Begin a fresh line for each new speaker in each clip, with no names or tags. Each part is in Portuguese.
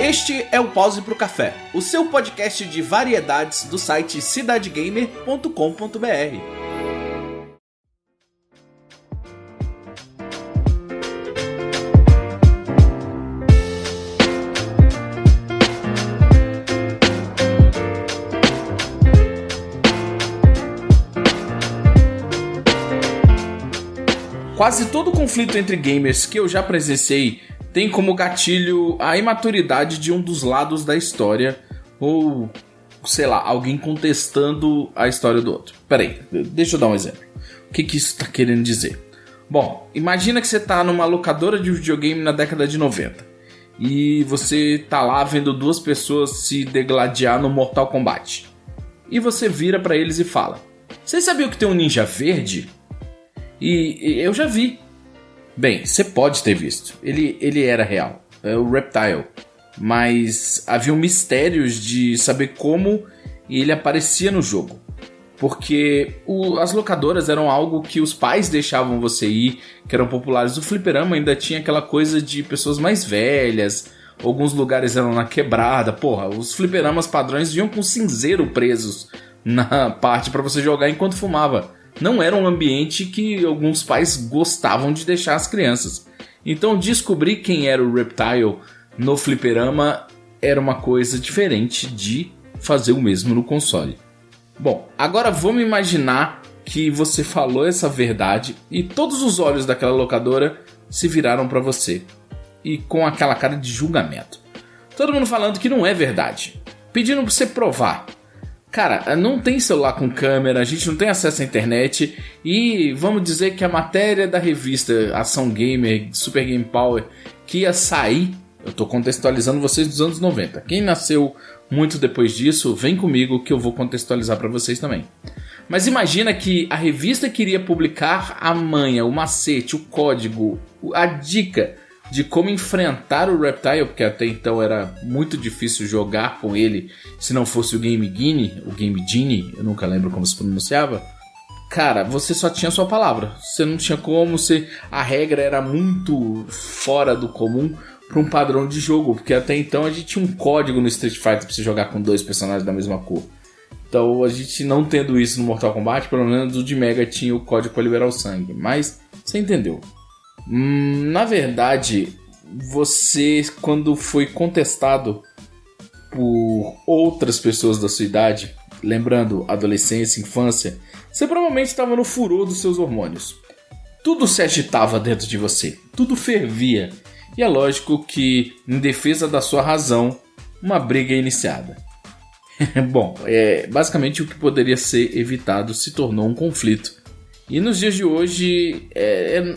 Este é o Pause pro Café, o seu podcast de variedades do site cidadegamer.com.br. Quase todo conflito entre gamers que eu já presenciei tem como gatilho a imaturidade de um dos lados da história, ou, sei lá, alguém contestando a história do outro. Peraí, deixa eu dar um exemplo. O que isso tá querendo dizer? Bom, imagina que você tá numa locadora de videogame na década de 90 e você tá lá vendo duas pessoas se degladiar no Mortal Kombat. E você vira pra eles e fala: "Vocês sabiam que tem um ninja verde?" E eu já vi. Bem, você pode ter visto. Ele era real. É o Reptile. Mas havia mistérios de saber como ele aparecia no jogo. Porque as locadoras eram algo que os pais deixavam você ir, que eram populares. O fliperama ainda tinha aquela coisa de pessoas mais velhas. Alguns lugares eram na quebrada. Porra, os fliperamas padrões vinham com cinzeiro presos na parte para você jogar enquanto fumava. Não era um ambiente que alguns pais gostavam de deixar as crianças. Então descobrir quem era o Reptile no fliperama era uma coisa diferente de fazer o mesmo no console. Bom, agora vamos imaginar que você falou essa verdade e todos os olhos daquela locadora se viraram para você. E com aquela cara de julgamento. Todo mundo falando que não é verdade. Pedindo pra você provar. Cara, não tem celular com câmera, a gente não tem acesso à internet e vamos dizer que a matéria da revista Ação Gamer, Super Game Power, que ia sair, eu tô contextualizando vocês dos anos 90. Quem nasceu muito depois disso, vem comigo que eu vou contextualizar pra vocês também. Mas imagina que a revista queria publicar a manha, o macete, o código, a dica de como enfrentar o Reptile, porque até então era muito difícil jogar com ele se não fosse o Game Genie, eu nunca lembro como se pronunciava. Cara, você só tinha a sua palavra, você não tinha como, a regra era muito fora do comum para um padrão de jogo, porque até então a gente tinha um código no Street Fighter para você jogar com dois personagens da mesma cor. Então a gente não tendo isso no Mortal Kombat, pelo menos o de Mega tinha o código para liberar o sangue, mas você entendeu. Na verdade, você, quando foi contestado por outras pessoas da sua idade, lembrando adolescência, infância, você provavelmente estava no furor dos seus hormônios. Tudo se agitava dentro de você, tudo fervia. E é lógico que, em defesa da sua razão, uma briga é iniciada. Bom, basicamente o que poderia ser evitado se tornou um conflito. E nos dias de hoje,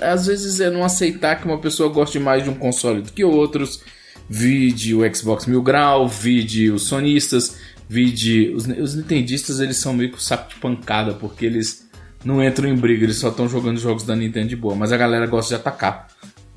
às vezes é não aceitar que uma pessoa goste mais de um console do que outros. Vide o Xbox Mil Grau, vide os sonistas, vide os nintendistas, eles são meio que o saco de pancada, porque eles não entram em briga, eles só estão jogando jogos da Nintendo de boa, mas a galera gosta de atacar.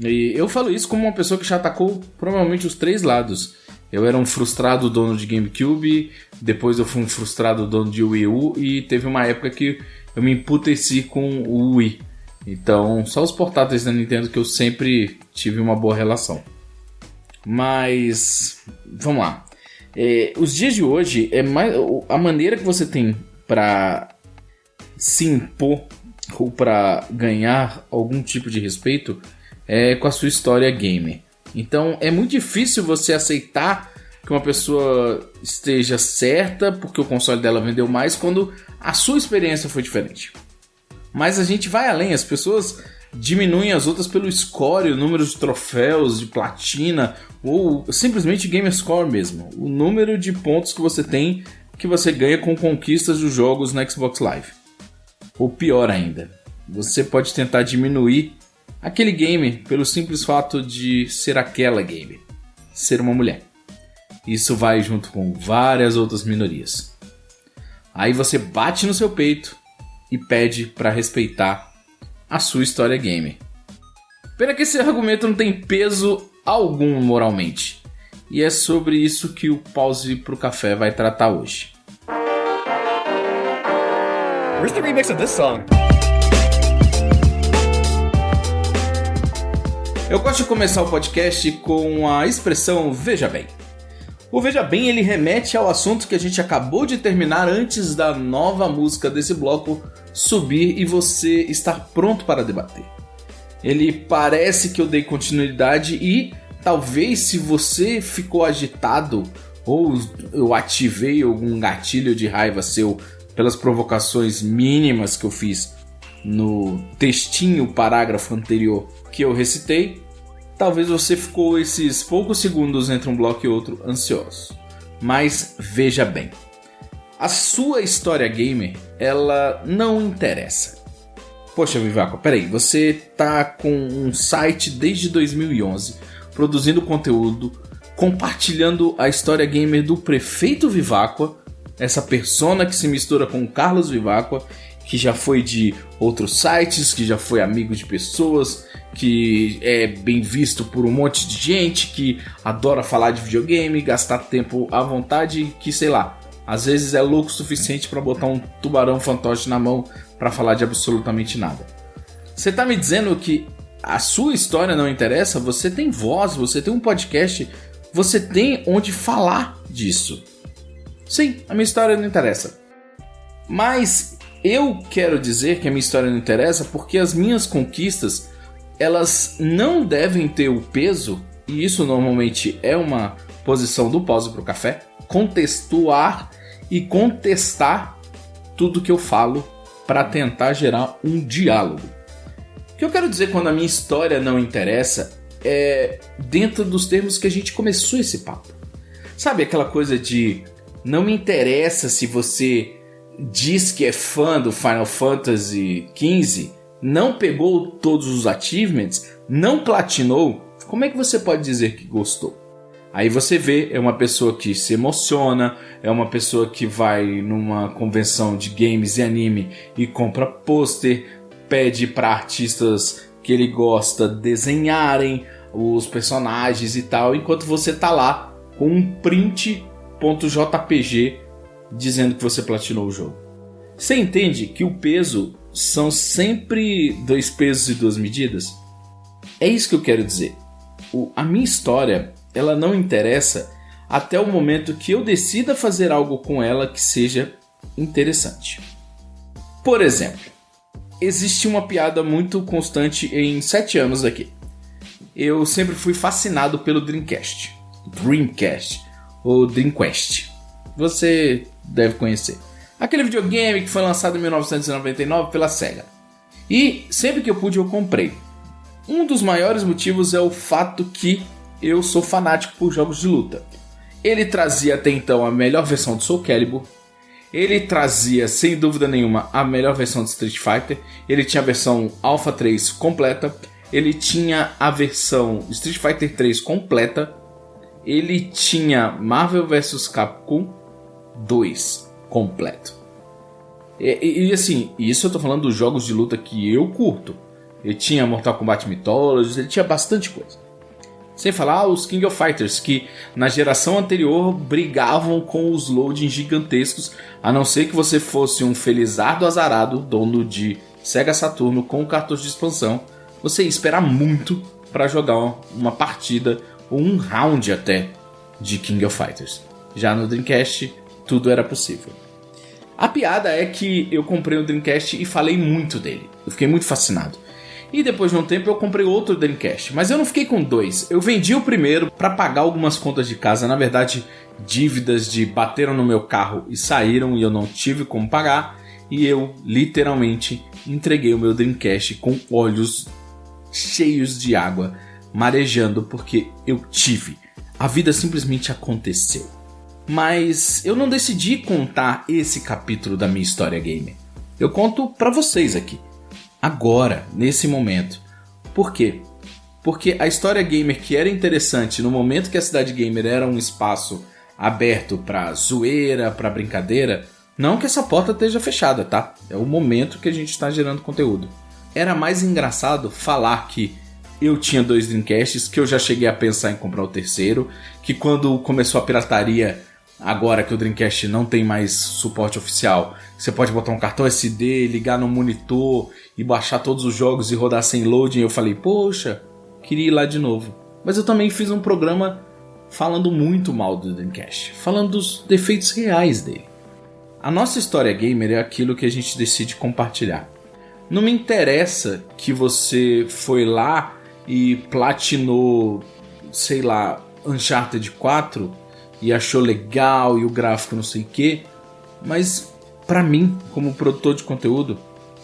E eu falo isso como uma pessoa que já atacou provavelmente os três lados. Eu era um frustrado dono de GameCube, depois eu fui um frustrado dono de Wii U e teve uma época que eu me emputeci com o Wii. Então, só os portáteis da Nintendo que eu sempre tive uma boa relação. Mas, vamos lá. Os dias de hoje, a maneira que você tem para se impor ou para ganhar algum tipo de respeito é com a sua história gamer. Então, é muito difícil você aceitar que uma pessoa esteja certa porque o console dela vendeu mais quando a sua experiência foi diferente. Mas a gente vai além, as pessoas diminuem as outras pelo score, o número de troféus, de platina, ou simplesmente gamer score mesmo, o número de pontos que você tem, que você ganha com conquistas dos jogos no Xbox Live. Ou pior ainda, você pode tentar diminuir aquele game pelo simples fato de ser aquela game, ser uma mulher. Isso vai junto com várias outras minorias. Aí você bate no seu peito e pede para respeitar a sua história gamer. Pena que esse argumento não tem peso algum moralmente. E é sobre isso que o Pause pro Café vai tratar hoje. Where's the remix of this song? Eu gosto de começar o podcast com a expressão "veja bem". O Veja Bem, ele remete ao assunto que a gente acabou de terminar antes da nova música desse bloco subir e você estar pronto para debater. Ele parece que eu dei continuidade e talvez se você ficou agitado ou eu ativei algum gatilho de raiva seu pelas provocações mínimas que eu fiz no textinho, parágrafo anterior que eu recitei, talvez você ficou esses poucos segundos entre um bloco e outro ansioso. Mas veja bem, a sua história gamer, ela não interessa. Poxa, Vivaco, peraí, você tá com um site desde 2011, produzindo conteúdo, compartilhando a história gamer do prefeito Viváqua, essa persona que se mistura com o Carlos Viváqua, que já foi de outros sites, que já foi amigo de pessoas, que é bem visto por um monte de gente, que adora falar de videogame, gastar tempo à vontade, que sei lá, às vezes é louco o suficiente para botar um tubarão fantoche na mão para falar de absolutamente nada. Você tá me dizendo que a sua história não interessa? Você tem voz, você tem um podcast, você tem onde falar disso. Sim, a minha história não interessa. Mas eu quero dizer que a minha história não interessa porque as minhas conquistas, elas não devem ter o peso, e isso normalmente é uma posição do Pause pro Café, contextuar e contestar tudo que eu falo para tentar gerar um diálogo. O que eu quero dizer quando a minha história não interessa é dentro dos termos que a gente começou esse papo. Sabe aquela coisa de não me interessa se você diz que é fã do Final Fantasy XV, não pegou todos os achievements, não platinou, como é que você pode dizer que gostou? Aí você vê, é uma pessoa que se emociona, é uma pessoa que vai numa convenção de games e anime e compra pôster, pede para artistas que ele gosta desenharem os personagens e tal, enquanto você tá lá com um print.jpg dizendo que você platinou o jogo. Você entende que o peso são sempre 2 pesos e 2 medidas? É isso que eu quero dizer. A minha história, ela não interessa até o momento que eu decida fazer algo com ela que seja interessante. Por exemplo, existe uma piada muito constante em 7 anos aqui. Eu sempre fui fascinado pelo Dreamcast ou Dreamcast. Você deve conhecer. Aquele videogame que foi lançado em 1999 pela Sega. E sempre que eu pude eu comprei. Um dos maiores motivos é o fato que eu sou fanático por jogos de luta. Ele trazia até então a melhor versão de Soul Calibur. Ele trazia, sem dúvida nenhuma, a melhor versão de Street Fighter. Ele tinha a versão Alpha 3 completa. Ele tinha a versão Street Fighter 3 completa. Ele tinha Marvel vs Capcom 2 completo. E assim, isso eu tô falando dos jogos de luta que eu curto. Ele tinha Mortal Kombat Mythologies, ele tinha bastante coisa. Sem falar os King of Fighters, que na geração anterior brigavam com os loadings gigantescos, a não ser que você fosse um felizardo azarado, dono de Sega Saturno com cartucho de expansão, você ia esperar muito para jogar uma partida, ou um round até, de King of Fighters. Já no Dreamcast, tudo era possível. A piada é que eu comprei o Dreamcast e falei muito dele. Eu fiquei muito fascinado. E depois de um tempo eu comprei outro Dreamcast. Mas eu não fiquei com 2. Eu vendi o primeiro para pagar algumas contas de casa. Na verdade, dívidas de bateram no meu carro e saíram e eu não tive como pagar. E eu, literalmente, entreguei o meu Dreamcast com olhos cheios de água, marejando, porque eu tive. A vida simplesmente aconteceu. Mas eu não decidi contar esse capítulo da minha história gamer. Eu conto pra vocês aqui. Agora, nesse momento. Por quê? Porque a história gamer que era interessante no momento que a Cidade Gamer era um espaço aberto pra zoeira, pra brincadeira, não que essa porta esteja fechada, tá? É o momento que a gente está gerando conteúdo. Era mais engraçado falar que eu tinha 2 Dreamcasts, que eu já cheguei a pensar em comprar o terceiro, que quando começou a pirataria, agora que o Dreamcast não tem mais suporte oficial, você pode botar um cartão SD, ligar no monitor e baixar todos os jogos e rodar sem loading. Eu falei, poxa, queria ir lá de novo. Mas eu também fiz um programa falando muito mal do Dreamcast, falando dos defeitos reais dele. A nossa história gamer é aquilo que a gente decide compartilhar. Não me interessa que você foi lá e platinou, sei lá, Uncharted 4 e achou legal e o gráfico não sei o que, mas pra mim, como produtor de conteúdo,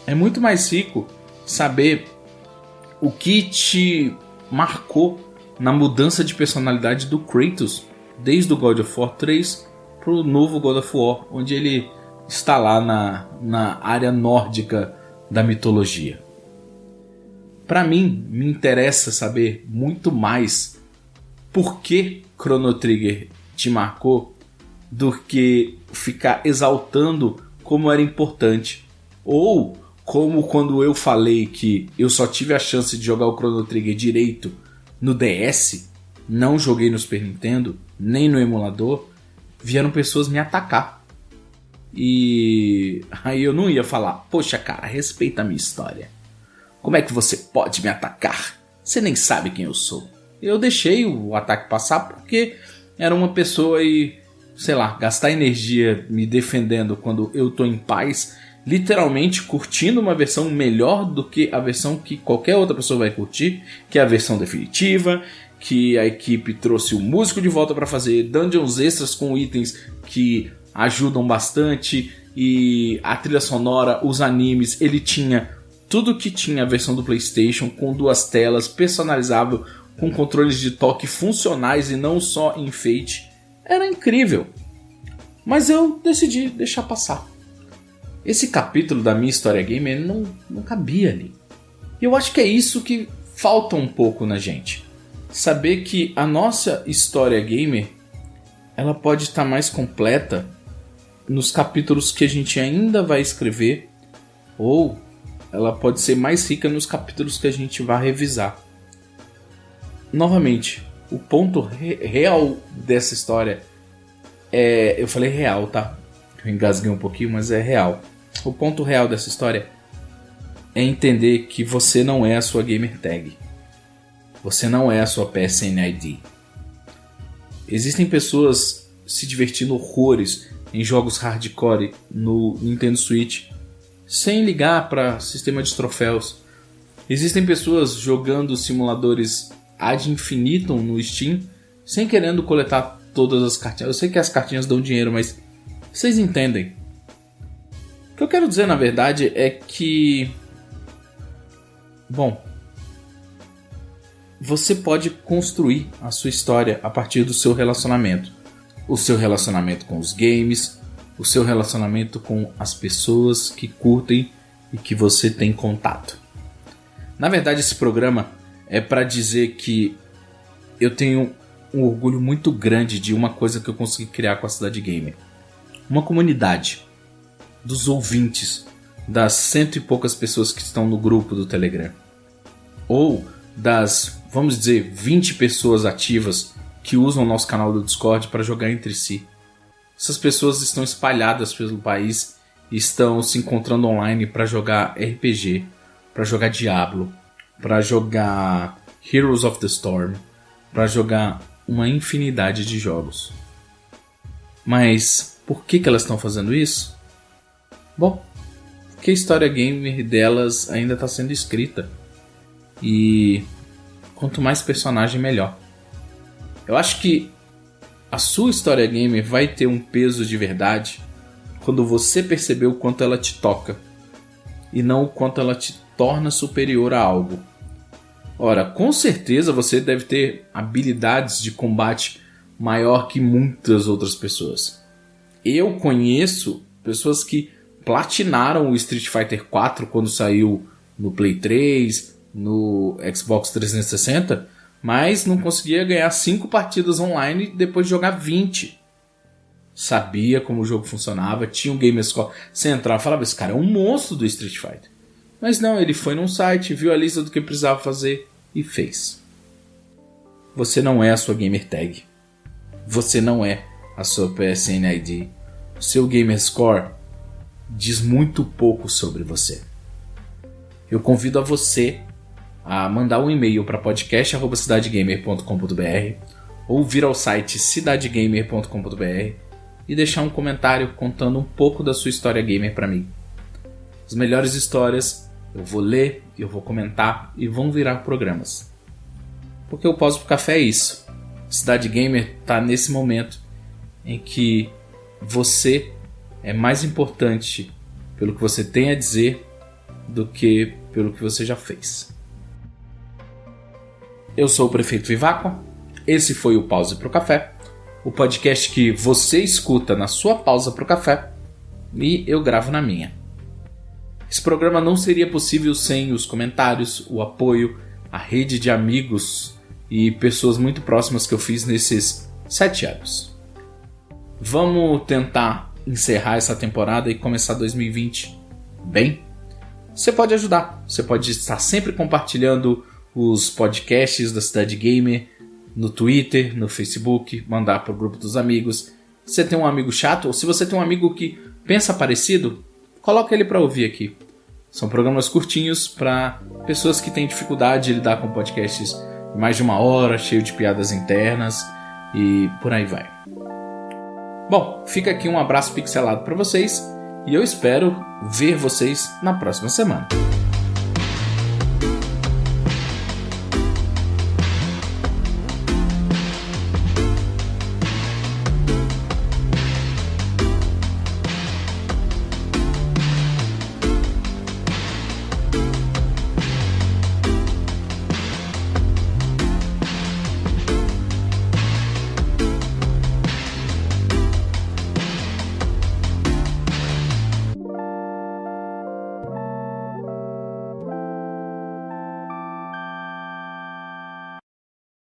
é muito mais rico saber o que te marcou na mudança de personalidade do Kratos, desde o God of War 3 pro novo God of War, onde ele está lá na área nórdica da mitologia. Para mim, me interessa saber muito mais por que Chrono Trigger te marcou do que ficar exaltando como era importante. Ou como quando eu falei que eu só tive a chance de jogar o Chrono Trigger direito no DS, não joguei no Super Nintendo, nem no emulador, vieram pessoas me atacar. E aí eu não ia falar, poxa cara, respeita a minha história. Como é que você pode me atacar? Você nem sabe quem eu sou. Eu deixei o ataque passar porque era uma pessoa e, sei lá, gastar energia me defendendo quando eu tô em paz, literalmente curtindo uma versão melhor do que a versão que qualquer outra pessoa vai curtir, que é a versão definitiva, que a equipe trouxe o músico de volta para fazer dungeons extras com itens que ajudam bastante, e a trilha sonora, os animes, ele tinha tudo que tinha a versão do PlayStation, com 2 telas, personalizável, com controles de toque funcionais e não só enfeite. Era incrível. Mas eu decidi deixar passar. Esse capítulo da minha história gamer não cabia ali. E eu acho que é isso que falta um pouco na gente. Saber que a nossa história gamer, ela pode estar mais completa nos capítulos que a gente ainda vai escrever, ou ela pode ser mais rica nos capítulos que a gente vai revisar. Novamente, o ponto real dessa história é... Eu falei real, tá? Eu engasguei um pouquinho, mas é real. O ponto real dessa história é entender que você não é a sua gamer tag. Você não é a sua PSN ID. Existem pessoas se divertindo horrores em jogos hardcore no Nintendo Switch sem ligar para sistema de troféus. Existem pessoas jogando simuladores ad infinitum no Steam sem querendo coletar todas as cartinhas. Eu sei que as cartinhas dão dinheiro, mas vocês entendem. O que eu quero dizer na verdade é que, bom, você pode construir a sua história a partir do seu relacionamento. O seu relacionamento com os games, o seu relacionamento com as pessoas que curtem e que você tem contato. Na verdade, esse programa é para dizer que eu tenho um orgulho muito grande de uma coisa que eu consegui criar com a Cidade Gamer. Uma comunidade dos ouvintes, das 100 e poucas pessoas que estão no grupo do Telegram. Ou das, vamos dizer, 20 pessoas ativas que usam o nosso canal do Discord para jogar entre si. Essas pessoas estão espalhadas pelo país e estão se encontrando online para jogar RPG, para jogar Diablo, para jogar Heroes of the Storm, para jogar uma infinidade de jogos. Mas por que elas estão fazendo isso? Bom, porque a história gamer delas ainda está sendo escrita. E quanto mais personagem, melhor. Eu acho que a sua história gamer vai ter um peso de verdade quando você perceber o quanto ela te toca e não o quanto ela te torna superior a algo. Ora, com certeza você deve ter habilidades de combate maior que muitas outras pessoas. Eu conheço pessoas que platinaram o Street Fighter 4 quando saiu no Play 3, no Xbox 360, mas não conseguia ganhar 5 partidas online depois de jogar 20. Sabia como o jogo funcionava, tinha um Gamerscore. Você entrava e falava, esse cara é um monstro do Street Fighter. Mas não, ele foi num site, viu a lista do que precisava fazer e fez. Você não é a sua gamer tag. Você não é a sua PSN ID. O seu Gamerscore diz muito pouco sobre você. Eu convido a você a mandar um e-mail para podcast@cidadegamer.com.br ou vir ao site cidadegamer.com.br e deixar um comentário contando um pouco da sua história gamer para mim. As melhores histórias eu vou ler, eu vou comentar e vão virar programas. Porque o Pause pro Café é isso. Cidade Gamer está nesse momento em que você é mais importante pelo que você tem a dizer do que pelo que você já fez. Eu sou o Prefeito Viváqua, esse foi o Pause pro Café, o podcast que você escuta na sua pausa pro café e eu gravo na minha. Esse programa não seria possível sem os comentários, o apoio, a rede de amigos e pessoas muito próximas que eu fiz nesses 7 anos. Vamos tentar encerrar essa temporada e começar 2020 bem? Você pode ajudar, você pode estar sempre compartilhando os podcasts da Cidade Gamer no Twitter, no Facebook, mandar para o grupo dos amigos. Se você tem um amigo chato, ou se você tem um amigo que pensa parecido, coloca ele para ouvir aqui. São programas curtinhos para pessoas que têm dificuldade de lidar com podcasts de mais de 1 hora, cheio de piadas internas e por aí vai. Bom, fica aqui um abraço pixelado para vocês e eu espero ver vocês na próxima semana.